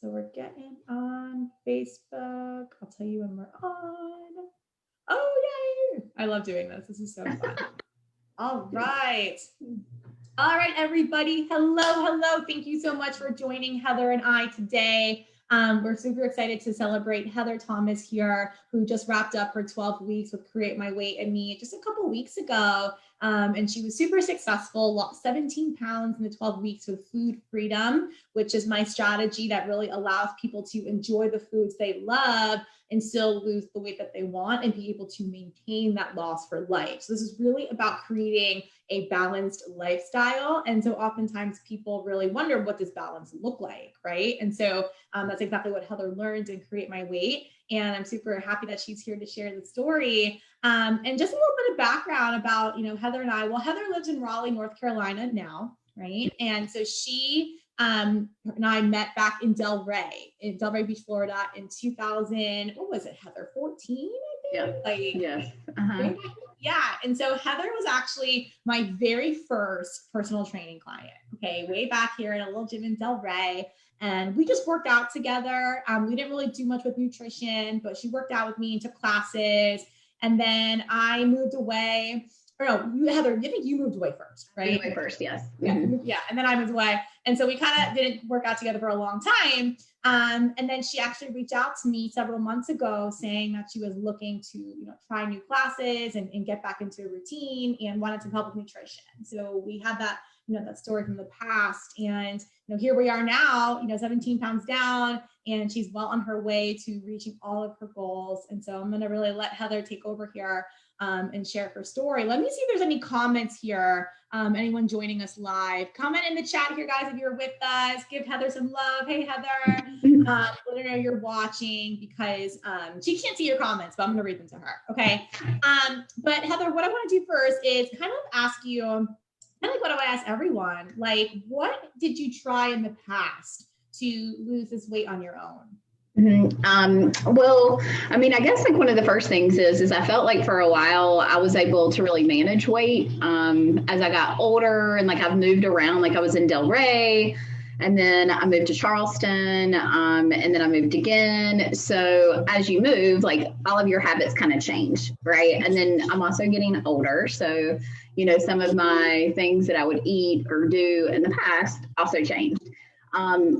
So we're getting on Facebook. I'll tell you when we're on. Oh, yay. I love doing this. This is so fun. All right. All right, everybody. Hello, hello. Thank you so much for joining Heather and I today. We're super excited to celebrate Heather Thomas here, who just wrapped up her 12 weeks with Create My Weight and Me just a couple weeks ago. And she was super successful, lost 17 pounds in the 12 weeks with Food Freedom, which is my strategy that really allows people to enjoy the foods they love and still lose the weight that they want and be able to maintain that loss for life. So this is really about creating a balanced lifestyle. And so oftentimes people really wonder, what does balance look like, right? And so that's exactly what Heather learned in Create My Weight. And I'm super happy that she's here to share the story. And just a little bit of background about, Heather and I. Well, Heather lives in Raleigh, North Carolina now, right? And so she and I met back in Delray Beach, Florida in 2000, what was it, Heather, 14, I think? Yes. Yeah. And so Heather was actually my very first personal training client, okay, way back here in a little gym in Delray. And we just worked out together. We didn't really do much with nutrition, but she worked out with me and took classes. And then I moved away. Or no, Heather, I think you moved away first, right? Moved away first, yes. Yeah. And then I moved away. And so we kind of didn't work out together for a long time. And then she actually reached out to me several months ago saying that she was looking to, try new classes and get back into a routine and wanted some help with nutrition. So we had that, that story from the past. And, here we are now, 17 pounds down, and she's well on her way to reaching all of her goals. And so I'm going to really let Heather take over here and share her story. Let me see if there's any comments here. Anyone joining us live, comment in the chat here, guys, if you're with us. Give Heather some love. Hey, Heather, let her know you're watching, because she can't see your comments, but I'm gonna read them to her, okay? But Heather, what I wanna do first is kind of ask you, kind of like what I ask everyone, like, what did you try in the past to lose this weight on your own? Well, I mean, I guess like one of the first things is I felt like for a while I was able to really manage weight as I got older, and like I've moved around. Like I was in Delray, and then I moved to Charleston, and then I moved again. So as you move, like all of your habits kind of change, right? And then I'm also getting older, so some of my things that I would eat or do in the past also changed.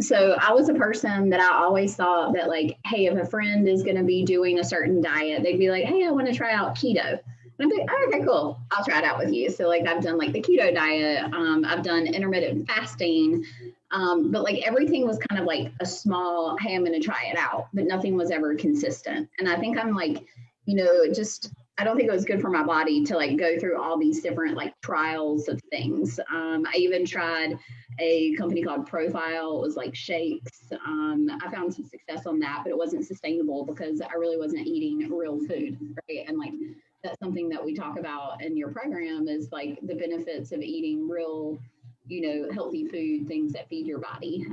So I was a person that I always thought that, like, hey, if a friend is going to be doing a certain diet, they'd be like, hey, I want to try out keto. And I'm like, oh, okay, cool. I'll try it out with you. So like I've done like the keto diet. I've done intermittent fasting. But like everything was kind of like a small, hey, I'm going to try it out, but nothing was ever consistent. And I think I'm like, I don't think it was good for my body to like go through all these different like trials of things. I even tried a company called Profile. It was like shakes. I found some success on that, but it wasn't sustainable because I really wasn't eating real food, right? And like that's something that we talk about in your program is like the benefits of eating real, healthy food, things that feed your body.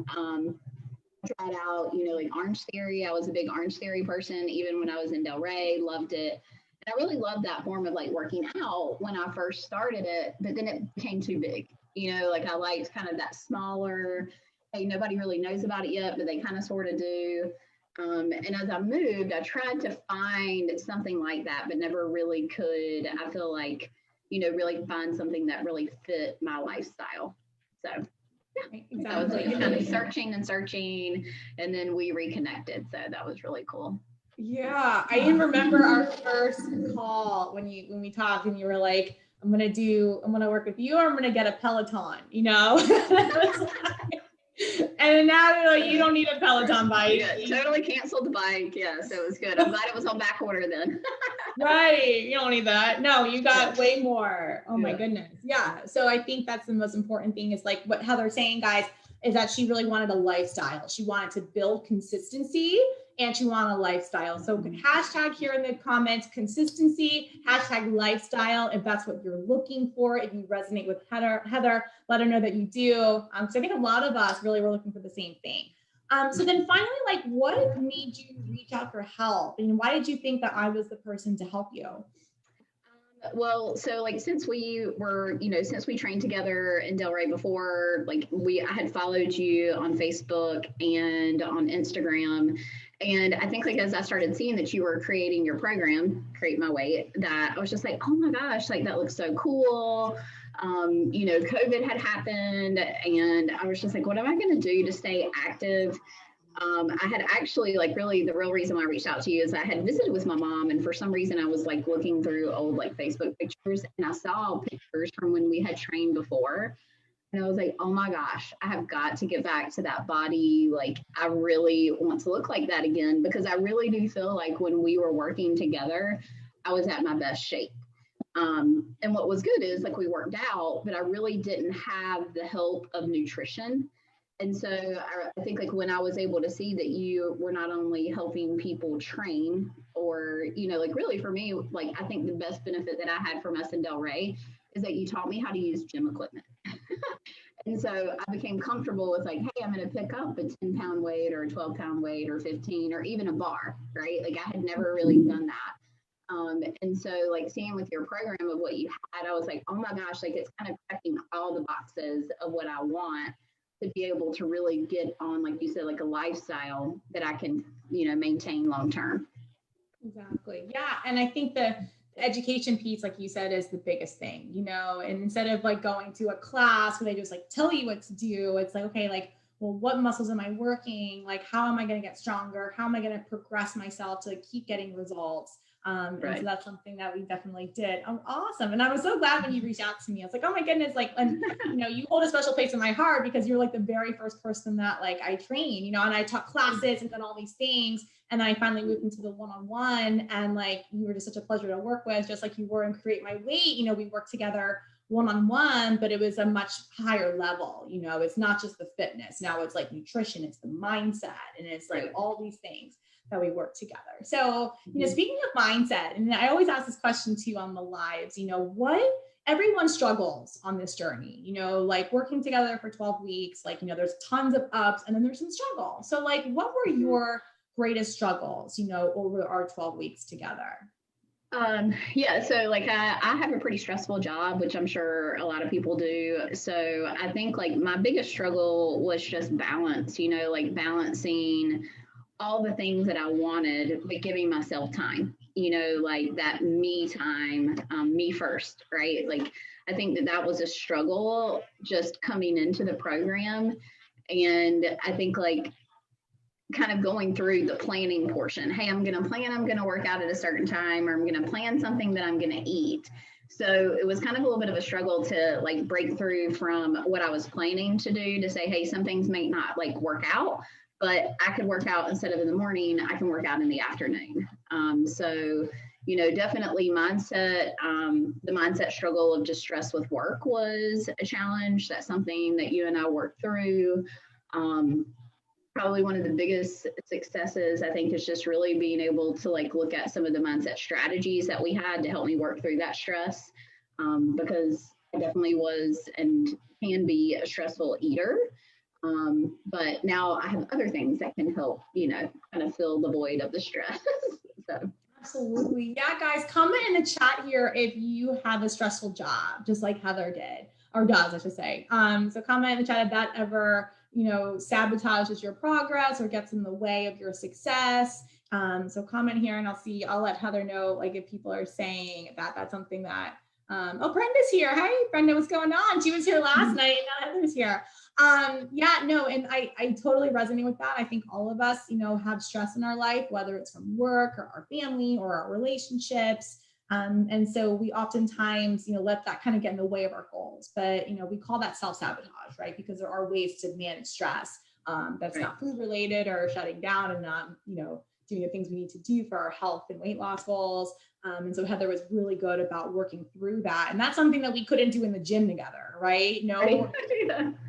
Tried out, like Orange Theory. I was a big Orange Theory person, even when I was in Delray, loved it. And I really loved that form of like working out when I first started it, but then it became too big. Like I liked kind of that smaller, hey, nobody really knows about it yet, but they kind of sort of do. And as I moved, I tried to find something like that, but never really could. I feel like, really find something that really fit my lifestyle. So yeah, exactly. I was like kind of searching, and then we reconnected. So that was really cool. Yeah, I even remember our first call when we talked, and you were like, I'm gonna work with you, or I'm gonna get a Peloton, And now you're like, you don't need a Peloton bike. Yeah, totally canceled the bike. Yeah, so it was good. I'm glad it was on back order then. Right, you don't need that. No, you got way more. Oh my goodness. Yeah, so I think that's the most important thing is like what Heather's saying, guys, is that she really wanted a lifestyle. She wanted to build consistency, and she wanted a lifestyle. So hashtag here in the comments, consistency, hashtag lifestyle, if that's what you're looking for. If you resonate with Heather, let her know that you do. So I think a lot of us really were looking for the same thing. So then finally, like, what made you reach out for help? And why did you think that I was the person to help you? Well, so like since we were, since we trained together in Delray before, like I had followed you on Facebook and on Instagram. And I think like as I started seeing that you were creating your program, Create My Weight, that I was just like, oh my gosh, like that looks so cool. COVID had happened and I was just like, what am I going to do to stay active? I had actually like really the real reason why I reached out to you is I had visited with my mom, and for some reason I was like looking through old like Facebook pictures, and I saw pictures from when we had trained before, and I was like, oh my gosh, I have got to get back to that body. Like I really want to look like that again, because I really do feel like when we were working together, I was at my best shape. And what was good is like we worked out, but I really didn't have the help of nutrition. And so I think like when I was able to see that you were not only helping people train or, like really for me, like I think the best benefit that I had from us in Delray is that you taught me how to use gym equipment. And so I became comfortable with like, hey, I'm going to pick up a 10-pound weight or a 12-pound weight or 15 or even a bar, right? Like I had never really done that. And so like seeing with your program of what you had, I was like, oh my gosh, like it's kind of checking all the boxes of what I want to be able to really get on, like you said, like a lifestyle that I can, maintain long term. Exactly. Yeah. And I think the education piece, like you said, is the biggest thing, and instead of like going to a class where they just like tell you what to do, it's like, okay, like, well, what muscles am I working? Like, how am I going to get stronger? How am I going to progress myself to keep getting results? And so that's something that we definitely did. Oh, awesome. And I was so glad when you reached out to me. I was like, oh my goodness, like, and you hold a special place in my heart because you're like the very first person that like I train, and I taught classes and done all these things. And then I finally moved into the one-on-one, and like, you were just such a pleasure to work with, just like you were in Create My Weight. We worked together one-on-one, but it was a much higher level. It's not just the fitness. Now it's like nutrition, it's the mindset, and it's like all these things that we work together. So, speaking of mindset, and I always ask this question too on the lives, what everyone struggles on this journey, like working together for 12 weeks, like, there's tons of ups and then there's some struggle. So like, what were your greatest struggles, over our 12 weeks together? Yeah, so like I have a pretty stressful job, which I'm sure a lot of people do. So I think like my biggest struggle was just balance, like balancing all the things that I wanted, but giving myself time, like that me time, me first, right? Like, I think that was a struggle just coming into the program. And I think like kind of going through the planning portion. Hey, I'm going to work out at a certain time, or I'm going to plan something that I'm going to eat. So it was kind of a little bit of a struggle to like break through from what I was planning to do to say, hey, some things may not like work out, but I could work out instead of in the morning, I can work out in the afternoon. So, definitely mindset, the mindset struggle of just stress with work was a challenge. That's something that you and I worked through. Probably one of the biggest successes, I think, is just really being able to like look at some of the mindset strategies that we had to help me work through that stress. Because I definitely was and can be a stressful eater. But now I have other things that can help, kind of fill the void of the stress. So. Absolutely. Yeah, guys, comment in the chat here if you have a stressful job, just like Heather did, or does, I should say. So comment in the chat if that ever, sabotages your progress or gets in the way of your success. So comment here and I'll let Heather know, like, if people are saying that that's something that, oh, Brenda's here. Hi, Brenda, what's going on? She was here last night and now Heather's here. Yeah, no, and I totally resonate with that. I think all of us, have stress in our life, whether it's from work or our family or our relationships. And so we oftentimes, let that kind of get in the way of our goals. But, we call that self-sabotage, right? Because there are ways to manage stress that's not food related or shutting down and not, doing the things we need to do for our health and weight loss goals. And so Heather was really good about working through that. And that's something that we couldn't do in the gym together, right? No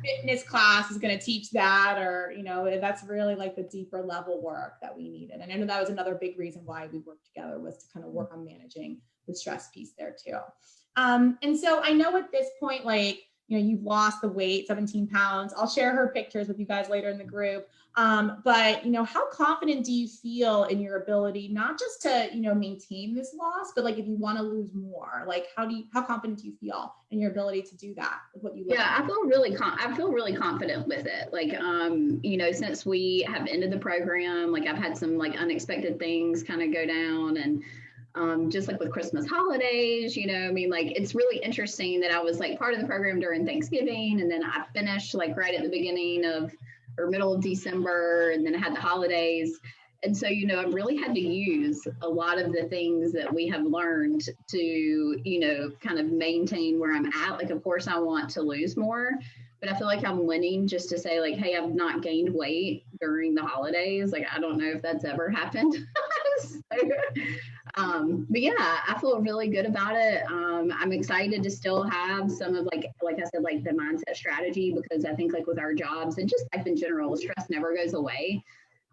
fitness class is going to teach that, or, that's really like the deeper level work that we needed. And I know that was another big reason why we worked together, was to kind of work on managing the stress piece there too. And so I know at this point, like, you've lost the weight, 17 pounds. I'll share her pictures with you guys later in the group. But how confident do you feel in your ability, not just to, maintain this loss, but like if you want to lose more, like how confident do you feel in your ability to do that with what you learned? Yeah, I feel really confident with it. Like, since we have ended the program, like I've had some like unexpected things kind of go down, and just like with Christmas holidays, like it's really interesting that I was like part of the program during Thanksgiving, and then I finished like right at the beginning of or middle of December, and then I had the holidays. And so, I've really had to use a lot of the things that we have learned to, kind of maintain where I'm at. Like, of course, I want to lose more, but I feel like I'm winning just to say like, hey, I've not gained weight during the holidays. Like, I don't know if that's ever happened. But yeah, I feel really good about it. I'm excited to still have some of like I said, like the mindset strategy, because I think like with our jobs and just life in general, stress never goes away.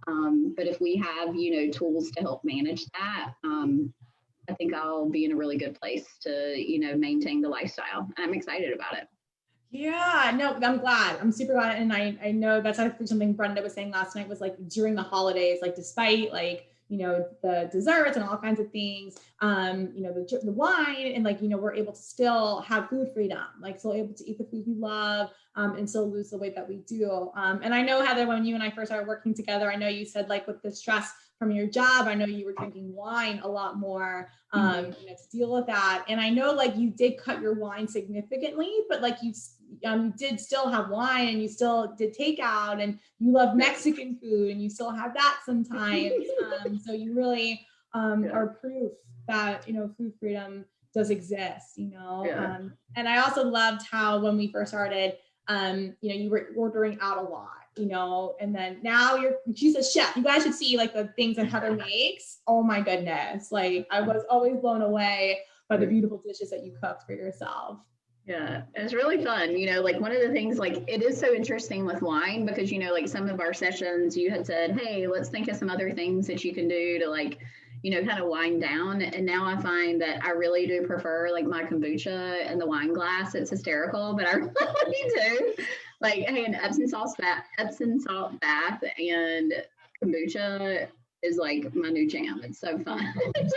But if we have, tools to help manage that, I think I'll be in a really good place to, maintain the lifestyle. And I'm excited about it. Yeah, no, I'm glad. I'm super glad. And I know that's actually something Brenda was saying last night, was like during the holidays, like despite like, the desserts and all kinds of things, the wine, and like, we're able to still have food freedom, like still able to eat the food we love, and still lose the weight that we do. And I know, Heather, when you and I first started working together, I know you said like with the stress from your job, I know you were drinking wine a lot more, to deal with that. And I know like you did cut your wine significantly, but like you did still have wine, and you still did takeout, and you love Mexican food, and you still have that sometimes. So you really are proof that, food freedom does exist, Yeah. And I also loved how when we first started, you were ordering out a lot, and then now she's a chef. You guys should see like the things that Heather makes. Oh my goodness. Like I was always blown away by the beautiful dishes that you cooked for yourself. Yeah, it's really fun. Like one of the things, like it is so interesting with wine because, like some of our sessions, you had said, hey, let's think of some other things that you can do to like, kind of wind down. And now I find that I really do prefer like my kombucha in the wine glass. It's hysterical, but I really do. Like, hey, an Epsom salt bath and kombucha is like my new jam. It's so fun.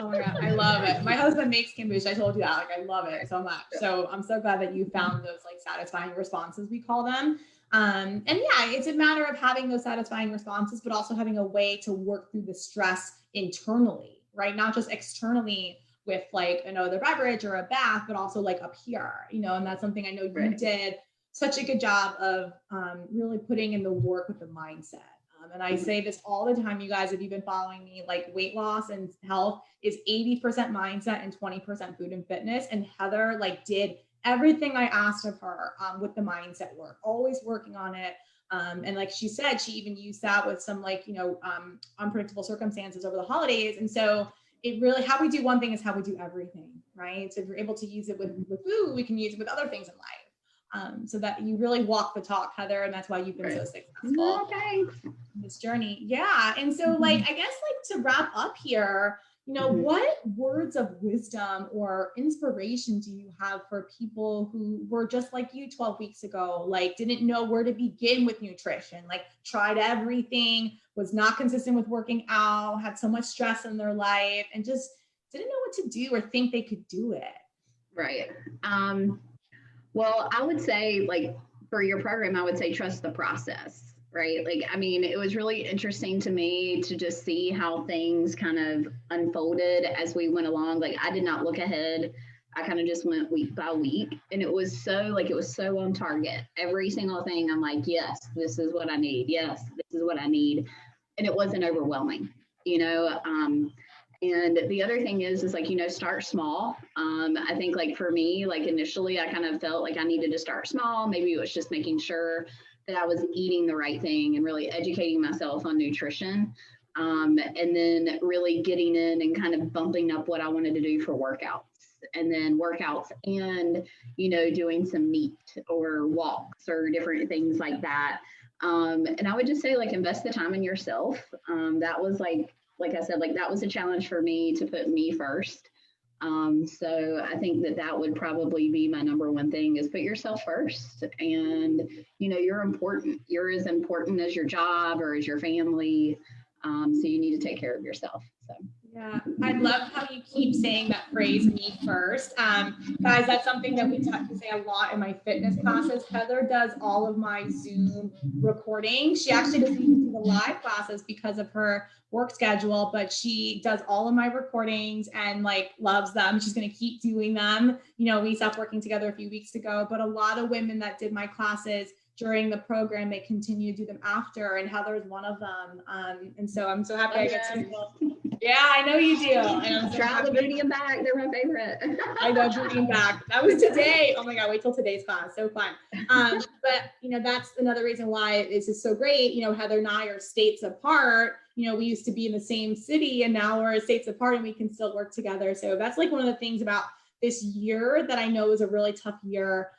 Oh my God, I love it. My husband makes kombucha. I told you that. Like, I love it so much. So I'm so glad that you found those like satisfying responses, we call them. And yeah, it's a matter of having those satisfying responses, but also having a way to work through the stress internally, right? Not just externally with like another beverage or a bath, but also like up here, and that's something I know you did such a good job of really putting in the work with the mindset. And I say this all the time, you guys, if you've been following me, like weight loss and health is 80% mindset and 20% food and fitness. And Heather like did everything I asked of her with the mindset work, always working on it. And like she said, she even used that with some like, unpredictable circumstances over the holidays. And so it really, how we do one thing is how we do everything, right? So if you're able to use it with food, we can use it with other things in life. So that you really walk the talk, Heather, and that's why you've been so successful in this journey. Yeah. And so like, I guess like to wrap up here, what words of wisdom or inspiration do you have for people who were just like you 12 weeks ago, like didn't know where to begin with nutrition, like tried everything, was not consistent with working out, had so much stress in their life, and just didn't know what to do or think they could do it? Right. Well, I would say like for your program, I would say trust the process, right? Like, I mean, it was really interesting to me to just see how things kind of unfolded as we went along. Like, I did not look ahead. I kind of just went week by week, and it was so on target. Every single thing, I'm like, yes, this is what I need. Yes, this is what I need. And it wasn't overwhelming, and the other thing is like, start small. I think like for me, like initially I kind of felt like I needed to start small. Maybe it was just making sure that I was eating the right thing and really educating myself on nutrition. And then really getting in and kind of bumping up what I wanted to do for workouts and doing some NEAT or walks or different things like that. And I would just say like, invest the time in yourself. That was like I said, like that was a challenge for me to put me first. So I think that would probably be my number one thing is put yourself first. And, you're important. You're as important as your job or as your family. So you need to take care of yourself. So. Yeah, I love how you keep saying that phrase, me first. Guys, that's something that we say a lot in my fitness classes. Heather does all of my Zoom recording. She actually doesn't even do the live classes because of her work schedule, but she does all of my recordings and like loves them. She's going to keep doing them. We stopped working together a few weeks ago, but a lot of women that did my classes during the program, they continue to do them after, and Heather's one of them. And so I'm so happy I get to. Yeah, I know you do. And I'm so Try the booty and back. They're my favorite. I know booty and back. That was today. Oh my God, wait till today's class. So fun. But that's another reason why this is so great. Heather and I are states apart. We used to be in the same city and now we're states apart and we can still work together. So that's like one of the things about this year that I know was a really tough year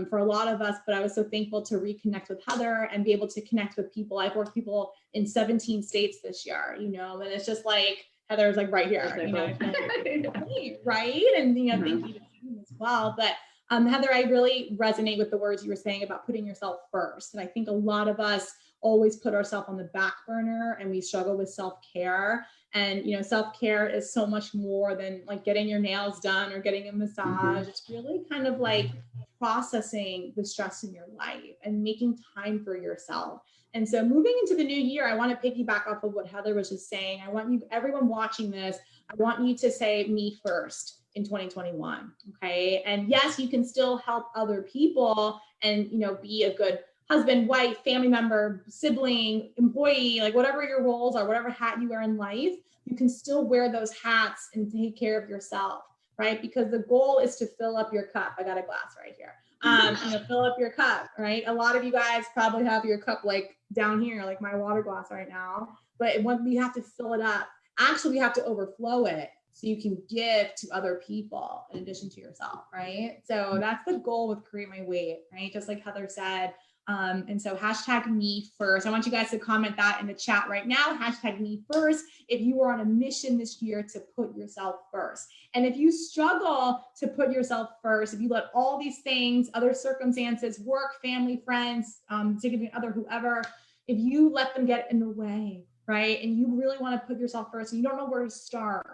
for a lot of us, but I was so thankful to reconnect with Heather and be able to connect with people. I've worked with people in 17 states this year, and it's just like Heather's like right here, right? And thank you to you as well. But Heather, I really resonate with the words you were saying about putting yourself first. And I think a lot of us always put ourselves on the back burner and we struggle with self-care. And self-care is so much more than like getting your nails done or getting a massage. It's really kind of like processing the stress in your life and making time for yourself. And so moving into the new year, I want to piggyback off of what Heather was just saying. I want everyone watching this, I want you to say me first in 2021. Okay. And yes, you can still help other people and, be a good husband, wife, family member, sibling, employee, like whatever your roles are, whatever hat you wear in life, you can still wear those hats and take care of yourself, right? Because the goal is to fill up your cup. I got a glass right here. Fill up your cup, right? A lot of you guys probably have your cup like down here, like my water glass right now, but we have to fill it up. Actually, we have to overflow it so you can give to other people in addition to yourself, right? So that's the goal with Create My Weight, right? Just like Heather said. And so hashtag me first. I want you guys to comment that in the chat right now. Hashtag me first. If you are on a mission this year to put yourself first. And if you struggle to put yourself first, if you let all these things, other circumstances, work, family, friends, significant other, whoever, if you let them get in the way, right? And you really want to put yourself first and you don't know where to start.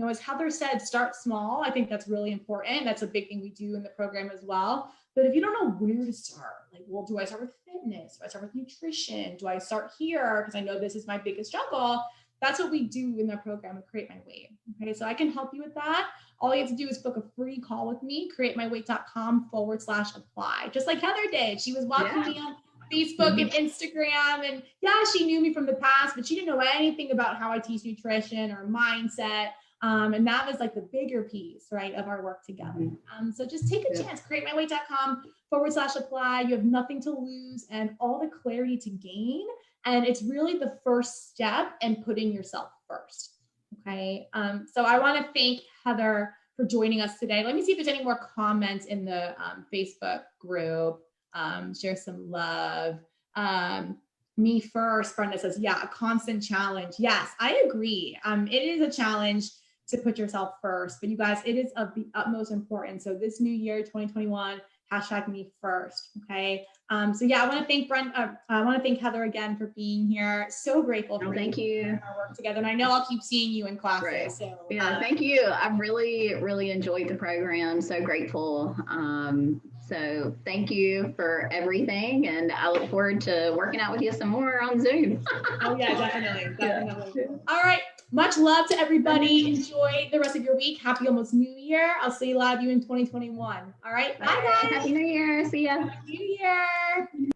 As Heather said, start small. I think that's really important. That's a big thing we do in the program as well. But if you don't know where to start, like, well, do I start with fitness? Do I start with nutrition? Do I start here? Because I know this is my biggest struggle. That's what we do in the program with Create My Weight. Okay, so I can help you with that. All you have to do is book a free call with me, createmyweight.com/apply. Just like Heather did. She was watching me on Facebook and Instagram. And yeah, she knew me from the past, but she didn't know anything about how I teach nutrition or mindset. And that was like the bigger piece, right, of our work together. So just take a chance, createmyweight.com/apply. You have nothing to lose and all the clarity to gain. And it's really the first step in putting yourself first. Okay. So I want to thank Heather for joining us today. Let me see if there's any more comments in the Facebook group. Share some love. Me first, Brenda says, yeah, a constant challenge. Yes, I agree. It is a challenge to put yourself first, but you guys, it is of the utmost importance. So this new year, 2021, hashtag me first. Okay. So yeah, I want to thank Brenda. I want to thank Heather again for being here. So grateful for thank you. Our work together. And I know I'll keep seeing you in classes. Right. So yeah, thank you. I've really, really enjoyed the program. So grateful. So thank you for everything. And I look forward to working out with you some more on Zoom. Oh yeah, definitely. Definitely. All right. Much love to everybody. Enjoy the rest of your week. Happy almost New Year. I'll see a lot of you in 2021. All right. Bye guys. Happy New Year. See ya. Happy New Year.